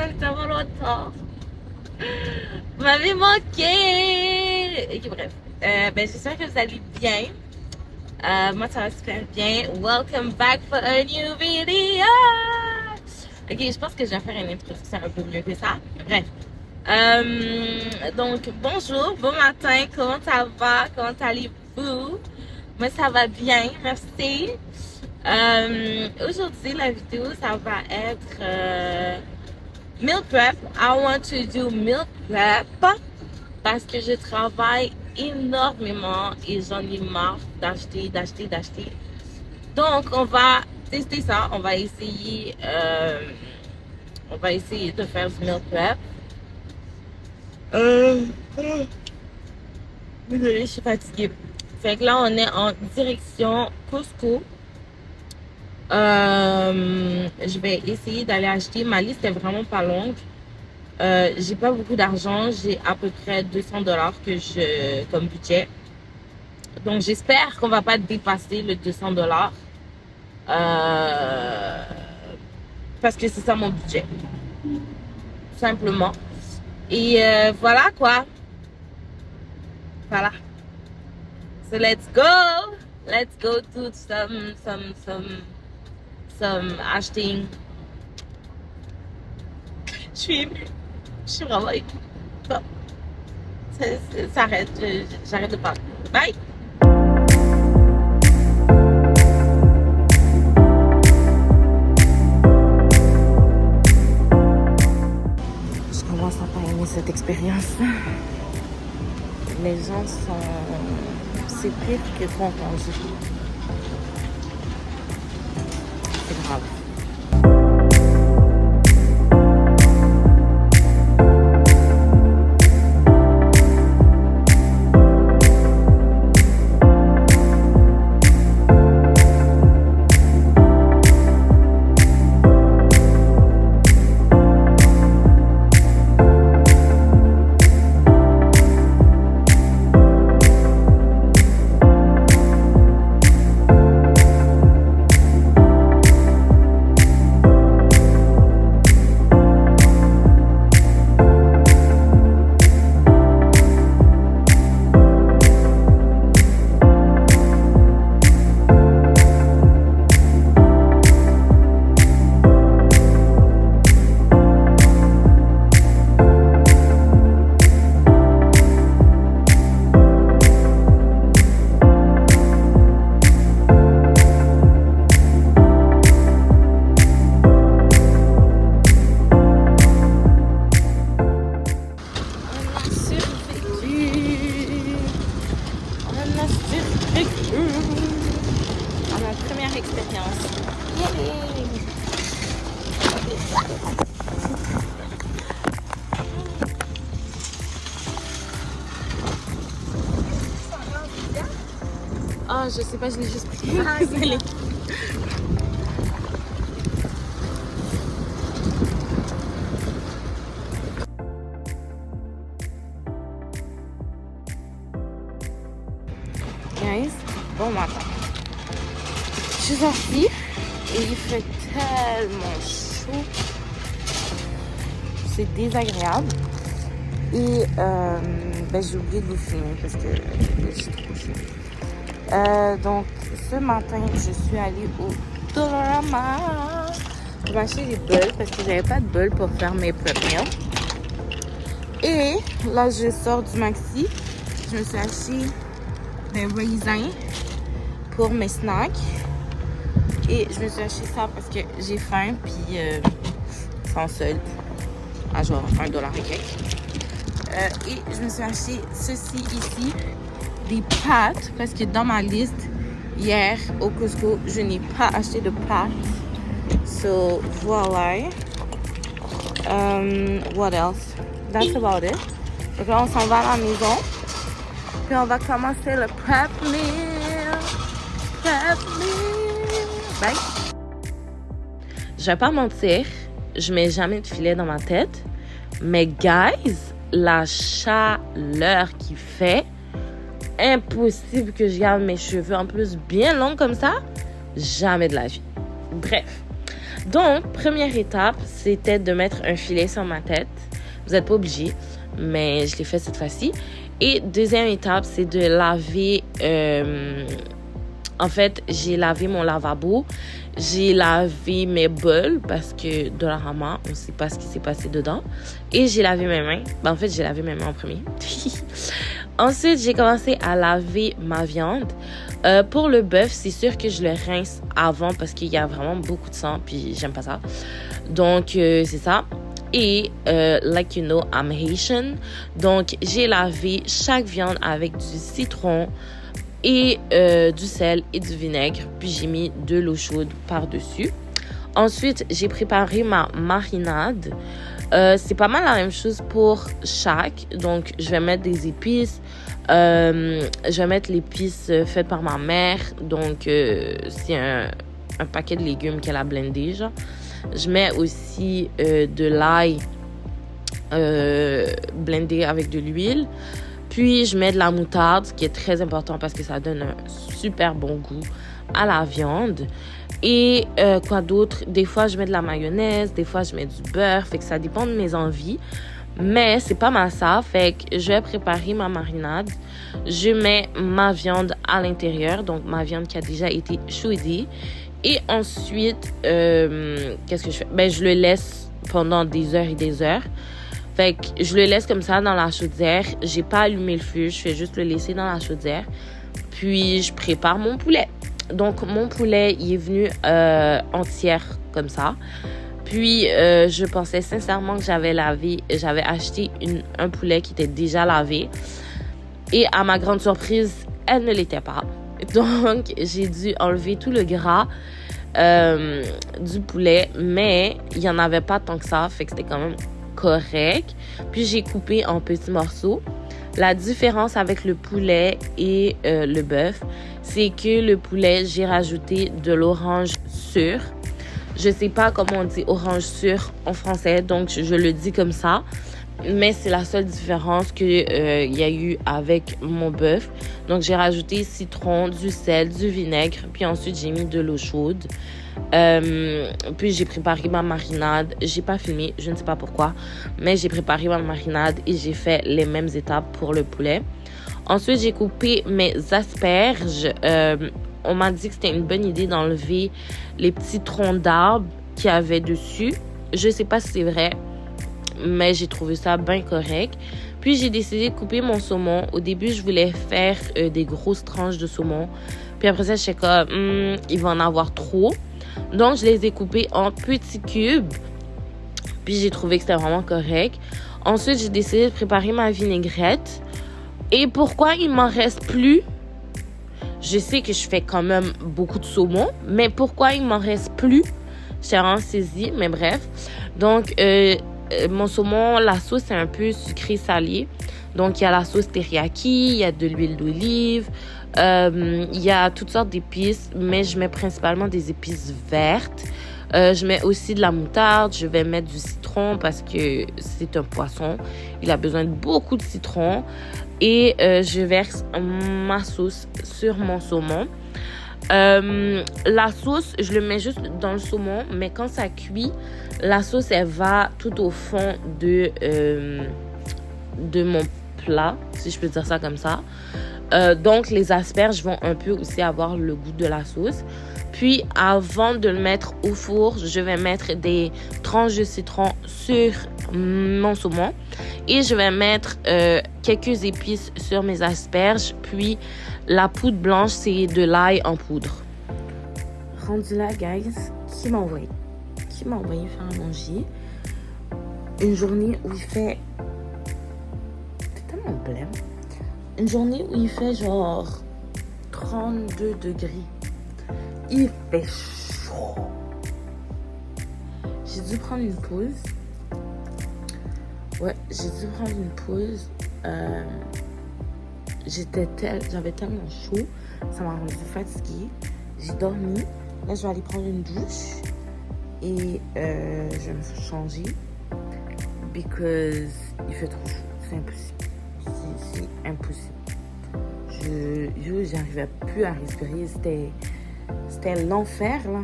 ça fait tellement longtemps. Vous m'avez manqué. Ok, bref. J'espère que vous allez bien. Moi, ça va super bien. Welcome back for a new video. Ok, je pense que je vais faire une introduction un peu mieux que ça. Bref. Donc, bonjour, bon matin. Comment ça va? Comment allez-vous? Moi, ça va bien. Merci. Aujourd'hui, la vidéo, ça va être meal prep. I want to do meal prep parce que je travaille énormément et j'en ai marre d'acheter. Donc, on va tester ça. On va essayer de faire du meal prep. Désolée, je suis fatiguée. Fait que là, on est en direction Costco. Je vais essayer d'aller acheter. Ma liste est vraiment pas longue. J'ai pas beaucoup d'argent. J'ai à peu près 200$ comme budget. Donc, j'espère qu'on va pas dépasser le 200$. Parce que c'est ça mon budget. Tout simplement. Et voilà quoi. Voilà. So let's go. Let's go to some acheting. Je suis vraiment émue. Bon. Ça arrête. J'arrête de parler. Bye. Je commence à pas aimer cette expérience. Les gens sont... C'est pire que quand on joue. C'est grave. Ah, je sais pas, je l'ai juste pris. Désolée. Guys, bon matin. Je suis sortie et il fait tellement chaud. C'est désagréable. Et j'ai oublié de vous filmer parce que c'est trop chaud. Donc, ce matin, je suis allée au Dollarama pour m'acheter des bulles parce que j'avais pas de bulles pour faire mes prep meals. Et là, je sors du Maxi. Je me suis acheté des raisins pour mes snacks. Et je me suis acheté ça parce que j'ai faim, puis sans solde, à genre $1 et quelques. Et je me suis acheté ceci ici, des pâtes, parce que dans ma liste, hier, au Costco, je n'ai pas acheté de pâtes. So, voilà. What else? That's about it. Donc là, on s'en va à la maison. Puis on va commencer le prep meal. Bye. Je vais pas mentir, je mets jamais de filet dans ma tête. Mais guys, la chaleur qu'il fait, impossible que je garde mes cheveux en plus bien longs comme ça. Jamais de la vie. Bref. Donc, première étape, c'était de mettre un filet sur ma tête. Vous n'êtes pas obligé, mais je l'ai fait cette fois-ci. Et deuxième étape, c'est de laver... En fait, j'ai lavé mon lavabo. J'ai lavé mes bols parce que Dollarama, on ne sait pas ce qui s'est passé dedans. Et j'ai lavé mes mains. En fait, j'ai lavé mes mains en premier. Ensuite, j'ai commencé à laver ma viande. Pour le bœuf, c'est sûr que je le rince avant parce qu'il y a vraiment beaucoup de sang. Puis, j'aime pas ça. Donc, c'est ça. Et, like you know, I'm Haitian. Donc, j'ai lavé chaque viande avec du citron et du sel et du vinaigre. Puis, j'ai mis de l'eau chaude par-dessus. Ensuite, j'ai préparé ma marinade. C'est pas mal la même chose pour chaque. Donc, je vais mettre des épices. Je vais mettre l'épice faite par ma mère. Donc, c'est un paquet de légumes qu'elle a blendé, genre. Je mets aussi de l'ail blendé avec de l'huile. Puis, je mets de la moutarde, ce qui est très important parce que ça donne un super bon goût à la viande. Et quoi d'autre? Des fois, je mets de la mayonnaise. Des fois, je mets du beurre. Fait que ça dépend de mes envies. Mais c'est pas mal ça. Fait que je vais préparer ma marinade. Je mets ma viande à l'intérieur. Donc, ma viande qui a déjà été chaudée. Et ensuite, qu'est-ce que je fais? Ben, je le laisse pendant des heures et des heures. Fait que je le laisse comme ça dans la chaudière. J'ai pas allumé le feu. Je fais juste le laisser dans la chaudière. Puis, je prépare mon poulet. Donc, mon poulet, il est venu entière comme ça. Puis, je pensais sincèrement que j'avais acheté un poulet qui était déjà lavé. Et à ma grande surprise, elle ne l'était pas. Donc, j'ai dû enlever tout le gras du poulet. Mais il n'y en avait pas tant que ça. Fait que c'était quand même correct. Puis, j'ai coupé en petits morceaux. La différence avec le poulet et le bœuf, c'est que le poulet, j'ai rajouté de l'orange sûre. Je sais pas comment on dit orange sûre en français, donc je le dis comme ça. Mais c'est la seule différence qu'il y a eu avec mon bœuf. Donc, j'ai rajouté citron, du sel, du vinaigre. Puis ensuite, j'ai mis de l'eau chaude. Puis, j'ai préparé ma marinade. J'ai pas filmé, je ne sais pas pourquoi. Mais j'ai préparé ma marinade et j'ai fait les mêmes étapes pour le poulet. Ensuite, j'ai coupé mes asperges. On m'a dit que c'était une bonne idée d'enlever les petits troncs d'arbres qu'il y avait dessus. Je sais pas si c'est vrai, mais j'ai trouvé ça bien correct. Puis, j'ai décidé de couper mon saumon. Au début, je voulais faire des grosses tranches de saumon. Puis après ça, je sais que il va en avoir trop. Donc, je les ai coupés en petits cubes. Puis, j'ai trouvé que c'était vraiment correct. Ensuite, j'ai décidé de préparer ma vinaigrette. Et pourquoi il m'en reste plus? Je sais que je fais quand même beaucoup de saumon. Mais pourquoi il m'en reste plus? J'ai vraiment saisi, mais bref. Donc, mon saumon, la sauce est un peu sucrée-salée. Donc, il y a la sauce teriyaki, il y a de l'huile d'olive, il y a toutes sortes d'épices, mais je mets principalement des épices vertes. Je mets aussi de la moutarde, je vais mettre du citron parce que c'est un poisson. Il a besoin de beaucoup de citron. Et je verse ma sauce sur mon saumon. La sauce, je le mets juste dans le saumon, mais quand ça cuit, la sauce, elle va tout au fond de mon plat, si je peux dire ça comme ça. Donc, les asperges vont un peu aussi avoir le goût de la sauce. Puis, avant de le mettre au four, je vais mettre des tranches de citron sur mon saumon. Et je vais mettre quelques épices sur mes asperges. Puis, la poudre blanche, c'est de l'ail en poudre. Rendu là, guys, qui m'a envoyé faire à manger. Une journée où il fait... C'est tellement blême. Une journée où il fait genre 32 degrés. Il fait chaud. J'ai dû prendre une pause. Ouais, j'ai dû prendre une pause. J'avais tellement chaud. Ça m'a rendu fatiguée. J'ai dormi. Là, je vais aller prendre une douche. Et je vais me changer. Because il fait trop chaud. C'est impossible. C'est impossible. J'arrivais plus à respirer. C'était l'enfer, là.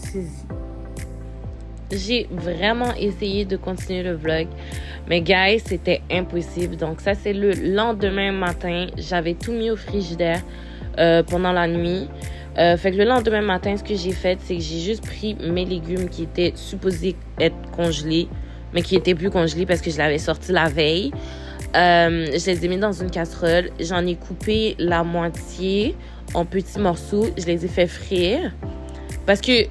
pensez-y. J'ai vraiment essayé de continuer le vlog, mais guys, c'était impossible. Donc ça, c'est le lendemain matin. J'avais tout mis au frigidaire pendant la nuit. Fait que le lendemain matin, ce que j'ai fait, c'est que j'ai juste pris mes légumes qui étaient supposés être congelés, mais qui étaient plus congelés parce que je l'avais sorti la veille. Je les ai mis dans une casserole. J'en ai coupé la moitié en petits morceaux. Je les ai fait frire parce que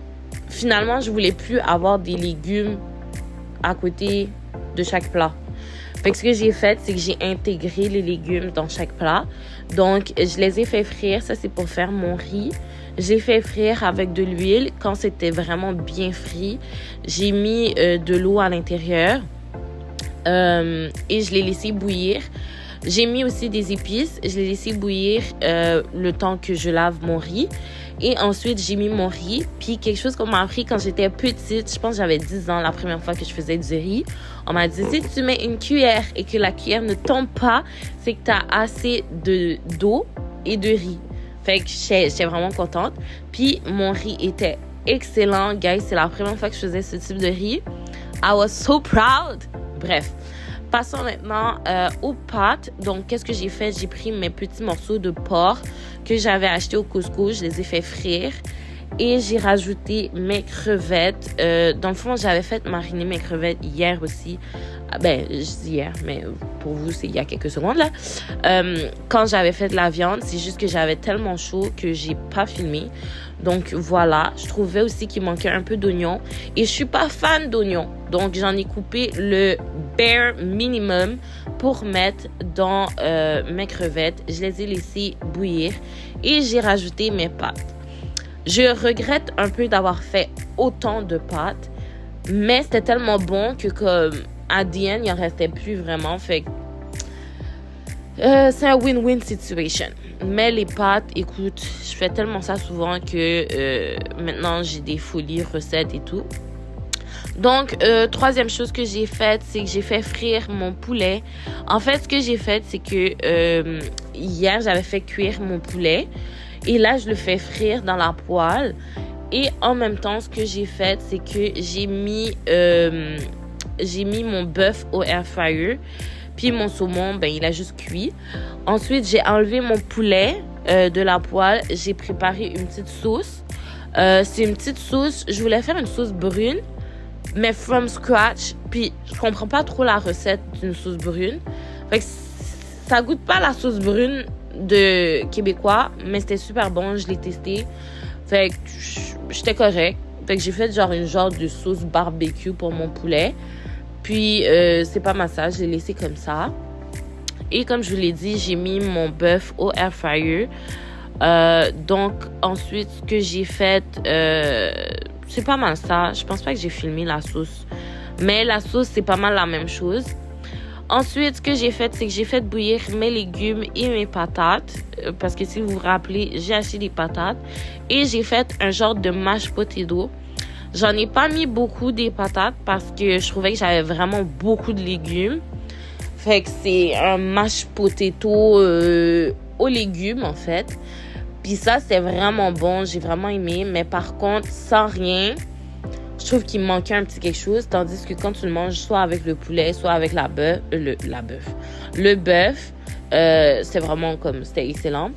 finalement, je voulais plus avoir des légumes à côté de chaque plat. Fait que ce que j'ai fait, c'est que j'ai intégré les légumes dans chaque plat. Donc, je les ai fait frire. Ça, c'est pour faire mon riz. J'ai fait frire avec de l'huile. Quand c'était vraiment bien frit, j'ai mis de l'eau à l'intérieur et je l'ai laissé bouillir. J'ai mis aussi des épices. Je l'ai laissé bouillir le temps que je lave mon riz. Et ensuite, j'ai mis mon riz. Puis quelque chose qu'on m'a appris quand j'étais petite, je pense que j'avais 10 ans la première fois que je faisais du riz. On m'a dit, si tu mets une cuillère et que la cuillère ne tombe pas, c'est que tu as assez d'eau et de riz. Fait que j'étais vraiment contente. Puis mon riz était excellent, guys. C'est la première fois que je faisais ce type de riz. I was so proud. Bref. Passons maintenant aux pâtes. Donc, qu'est-ce que j'ai fait? J'ai pris mes petits morceaux de porc que j'avais achetés au Costco. Je les ai fait frire. Et j'ai rajouté mes crevettes. Dans le fond, j'avais fait mariner mes crevettes hier aussi. Ben, je dis hier, mais pour vous, c'est il y a quelques secondes, là. Quand j'avais fait de la viande, c'est juste que j'avais tellement chaud que j'ai pas filmé. Donc, voilà. Je trouvais aussi qu'il manquait un peu d'oignon. Et je suis pas fan d'oignon. Donc, j'en ai coupé le bare minimum pour mettre dans mes crevettes. Je les ai laissées bouillir. Et j'ai rajouté mes pâtes. Je regrette un peu d'avoir fait autant de pâtes. Mais c'était tellement bon que comme à the end, il en restait plus vraiment. Fait que c'est un win-win situation. Mais les pâtes, écoute, je fais tellement ça souvent que maintenant j'ai des folies recettes et tout. Donc, troisième chose que j'ai faite, c'est que j'ai fait frire mon poulet. En fait, ce que j'ai fait, c'est que hier, j'avais fait cuire mon poulet. Et là, je le fais frire dans la poêle. Et en même temps, ce que j'ai fait, c'est que j'ai mis mon bœuf au air fryer. Puis mon saumon, ben, il a juste cuit. Ensuite, j'ai enlevé mon poulet de la poêle. J'ai préparé une petite sauce. C'est une petite sauce. Je voulais faire une sauce brune, mais from scratch. Puis, je comprends pas trop la recette d'une sauce brune. Fait que ça goûte pas la sauce brune de québécois, mais c'était super bon. Je l'ai testé. Fait que j'étais correct. Fait que j'ai fait une genre de sauce barbecue pour mon poulet. Puis, c'est pas ma ça. Je l'ai laissé comme ça. Et comme je vous l'ai dit, j'ai mis mon bœuf au air fryer. Donc, ensuite, ce que j'ai fait, c'est pas mal ça. Je pense pas que j'ai filmé la sauce. Mais la sauce, c'est pas mal la même chose. Ensuite, ce que j'ai fait, c'est que j'ai fait bouillir mes légumes et mes patates. Parce que si vous vous rappelez, j'ai acheté des patates. Et j'ai fait un genre de mashed potato. J'en ai pas mis beaucoup des patates parce que je trouvais que j'avais vraiment beaucoup de légumes. Fait que c'est un mashed potato aux légumes, en fait. Puis ça, c'est vraiment bon. J'ai vraiment aimé. Mais par contre, sans rien, je trouve qu'il me manquait un petit quelque chose. Tandis que quand tu le manges, soit avec le poulet, soit avec le bœuf, c'est vraiment comme, c'était excellent.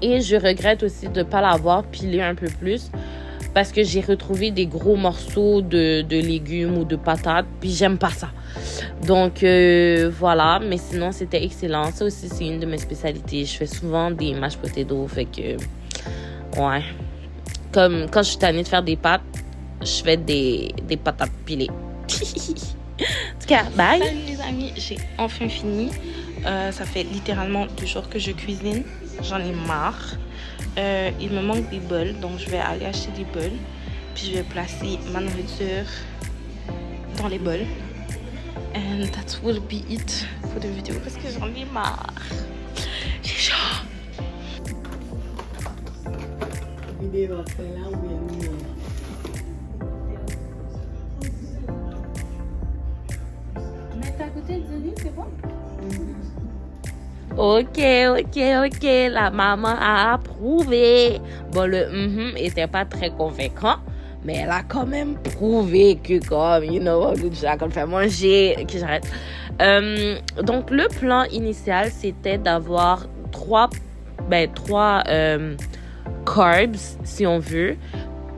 Et je regrette aussi de ne pas l'avoir pilé un peu plus. Parce que j'ai retrouvé des gros morceaux de légumes ou de patates. Puis j'aime pas ça. Donc voilà. Mais sinon, c'était excellent. Ça aussi, c'est une de mes spécialités. Je fais souvent des mashed potatoes. Fait que, ouais. Comme quand je suis tannée de faire des pâtes, je fais des patates pilées. En tout cas, bye. Salut les amis, j'ai enfin fini. Ça fait littéralement 2 jours que je cuisine. J'en ai marre. Il me manque des bols, donc je vais aller acheter des bols. Puis je vais placer ma nourriture dans les bols. And that will be it for the video parce que j'en ai marre. J'ai chaud. Mais t'as à côté de Zélie, c'est bon? Ok, la maman a approuvé. Bon, le était pas très convaincant, mais elle a quand même prouvé que comme, je quand faire manger, que j'arrête. Donc, le plan initial, c'était d'avoir trois carbs, si on veut,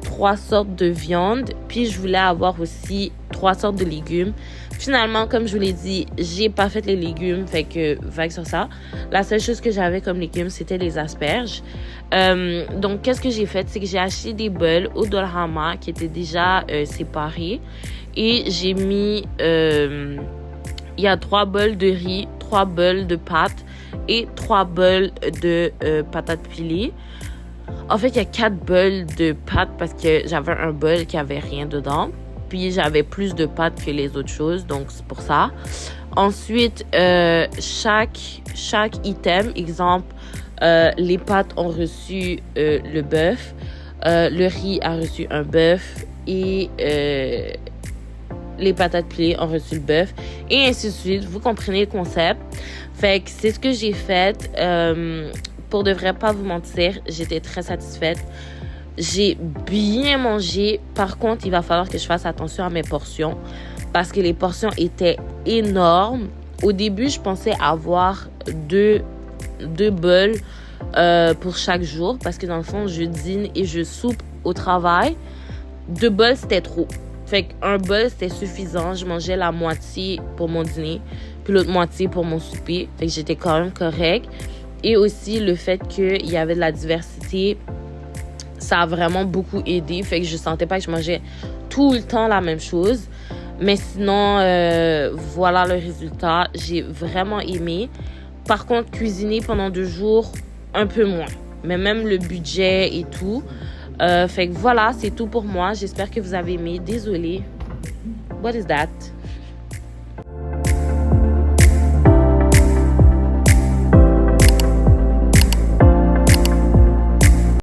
3 sortes de viande, puis je voulais avoir aussi 3 sortes de légumes. Finalement, comme je vous l'ai dit, j'ai pas fait les légumes, fait que vague sur ça. La seule chose que j'avais comme légumes, c'était les asperges. Donc, qu'est-ce que j'ai fait? C'est que j'ai acheté des bols au Dollarama qui étaient déjà séparés. Et j'ai mis... il y a 3 bols de riz, 3 bols de pâtes et 3 bols de patates pilées. En fait, il y a 4 bols de pâtes parce que j'avais un bol qui avait rien dedans. Puis, j'avais plus de pâtes que les autres choses. Donc, c'est pour ça. Ensuite, chaque item, exemple, les pâtes ont reçu le bœuf. Le riz a reçu un bœuf. Et les patates pilées ont reçu le bœuf. Et ainsi de suite. Vous comprenez le concept. Fait que c'est ce que j'ai fait. Pour de vrai, pas vous mentir, j'étais très satisfaite. J'ai bien mangé. Par contre, il va falloir que je fasse attention à mes portions parce que les portions étaient énormes. Au début, je pensais avoir deux bols pour chaque jour parce que dans le fond, je dîne et je soupe au travail. 2 bols, c'était trop. Fait qu'un bol, c'était suffisant. Je mangeais la moitié pour mon dîner puis l'autre moitié pour mon souper. Fait que j'étais quand même correcte. Et aussi, le fait qu'il y avait de la diversité, ça a vraiment beaucoup aidé. Fait que je sentais pas que je mangeais tout le temps la même chose. Mais sinon, voilà le résultat. J'ai vraiment aimé. Par contre, cuisiner pendant 2 jours, un peu moins. Mais même le budget et tout. Fait que voilà, c'est tout pour moi. J'espère que vous avez aimé. Désolée. What is that?